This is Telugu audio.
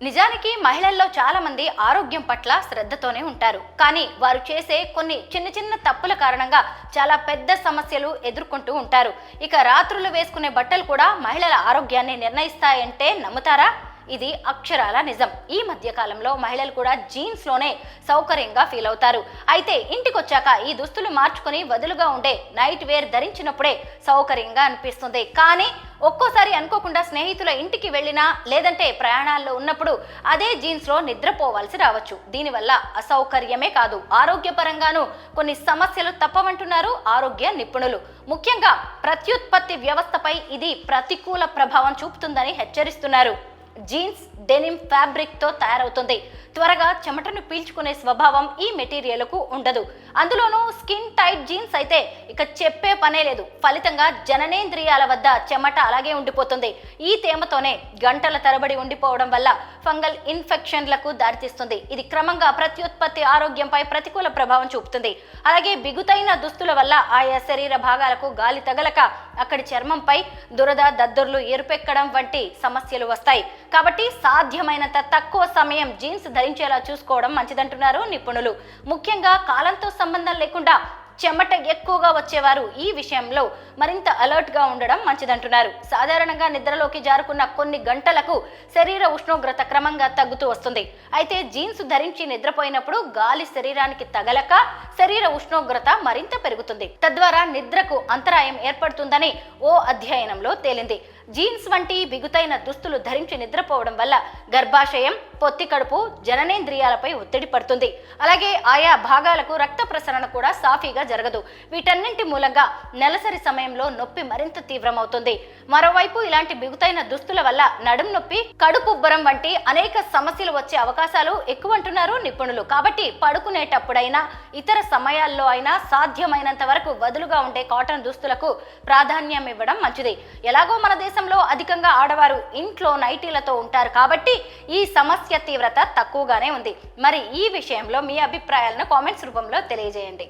నిజానికి మహిళల్లో చాలా మంది ఆరోగ్యం పట్ల శ్రద్ధతోనే ఉంటారు. కానీ వారు చేసే కొన్ని చిన్న చిన్న తప్పుల కారణంగా చాలా పెద్ద సమస్యలు ఎదుర్కొంటూ ఉంటారు. ఇక రాత్రులు వేసుకునే బట్టలు కూడా మహిళల ఆరోగ్యాన్ని నిర్ణయిస్తాయంటే నమ్ముతారా? ఇది అక్షరాల నిజం. ఈ మధ్య కాలంలో మహిళలు కూడా జీన్స్ లోనే సౌకర్యంగా ఫీల్ అవుతారు. అయితే ఇంటికొచ్చాక ఈ దుస్తులు మార్చుకుని వదులుగా ఉండే నైట్ వేర్ ధరించినప్పుడే సౌకర్యంగా అనిపిస్తుంది. కానీ ఒక్కోసారి అనుకోకుండా స్నేహితుల ఇంటికి వెళ్ళినా లేదంటే ప్రయాణాల్లో ఉన్నప్పుడు అదే జీన్స్ లో నిద్రపోవాల్సి రావచ్చు. దీనివల్ల అసౌకర్యమే కాదు, ఆరోగ్యపరంగానూ కొన్ని సమస్యలు తప్పవంటున్నారు ఆరోగ్య నిపుణులు. ముఖ్యంగా ప్రత్యుత్పత్తి వ్యవస్థపై ఇది ప్రతికూల ప్రభావం చూపుతుందని హెచ్చరిస్తున్నారు. జీన్స్ డెనిమ్ ఫ్యాబ్రిక్ తో తయారవుతుంది. త్వరగా చెమటను పీల్చుకునే స్వభావం ఈ మెటీరియల్కు ఉండదు. అందులోనూ స్కిన్ టైట్ జీన్స్ అయితే ఇక చెప్పే పనే లేదు. ఫలితంగా జననేంద్రియాల వద్ద చెమట అలాగే ఉండిపోతుంది. ఈ తేమతోనే గంటల తరబడి ఉండిపోవడం వల్ల ఫంగల్ ఇన్ఫెక్షన్లకు దారితీస్తుంది. ఇది క్రమంగా ప్రత్యుత్పత్తి ఆరోగ్యంపై ప్రతికూల ప్రభావం చూపుతుంది. అలాగే బిగుతైన దుస్తుల వల్ల ఆయా శరీర భాగాలకు గాలి తగలక అక్కడి చర్మంపై దురద, దద్దుర్లు ఏర్పెక్కడం వంటి సమస్యలు వస్తాయి. కాబట్టి సాధ్యమైనంత తక్కువ సమయం జీన్స్ ధరించేలా చూసుకోవడం మంచిదంటున్నారు నిపుణులు. ముఖ్యంగా కాలంతో సంబంధం లేకుండా చెమట ఎక్కువగా వచ్చేవారు ఈ విషయంలో మరింత అలర్ట్ గా ఉండడం మంచిదంటున్నారు. సాధారణంగా నిద్రలోకి జారుకున్న కొన్ని గంటలకు శరీర ఉష్ణోగ్రత క్రమంగా తగ్గుతూ వస్తుంది. అయితే జీన్స్ ధరించి నిద్రపోయినప్పుడు గాలి శరీరానికి తగలక శరీర ఉష్ణోగ్రత మరింత పెరుగుతుంది. తద్వారా నిద్రకు అంతరాయం ఏర్పడుతుందని ఓ అధ్యయనంలో తేలింది. జీన్స్ వంటి బిగుతైన దుస్తులు ధరించి నిద్రపోవడం వల్ల గర్భాశయం, పొత్తి కడుపు, జననేంద్రియాలపై ఒత్తిడి పడుతుంది. అలాగే ఆయా భాగాలకు రక్త ప్రసరణ కూడా సాఫీగా జరగదు. వీటన్నింటి మూలంగా నెలసరి సమయంలో నొప్పి మరింత తీవ్రమవుతుంది. మరోవైపు ఇలాంటి బిగుతైన దుస్తుల వల్ల నడుం నొప్పి, కడుపుబ్బరం వంటి అనేక సమస్యలు వచ్చే అవకాశాలు ఎక్కువ అంటున్నారు నిపుణులు. కాబట్టి పడుకునేటప్పుడైనా ఇతర సమయాల్లో అయినా సాధ్యమైనంత వరకు వదులుగా ఉండే కాటన్ దుస్తులకు ప్రాధాన్యం ఇవ్వడం మంచిది. ఎలాగో మన దేశంలో అధికంగా ఆడవారు ఇంట్లో నైటీలతో ఉంటారు కాబట్టి ఈ సమస్య తీవ్రత తక్కువగానే ఉంది. మరి ఈ విషయంలో మీ అభిప్రాయాలను కామెంట్స్ రూపంలో తెలియజేయండి.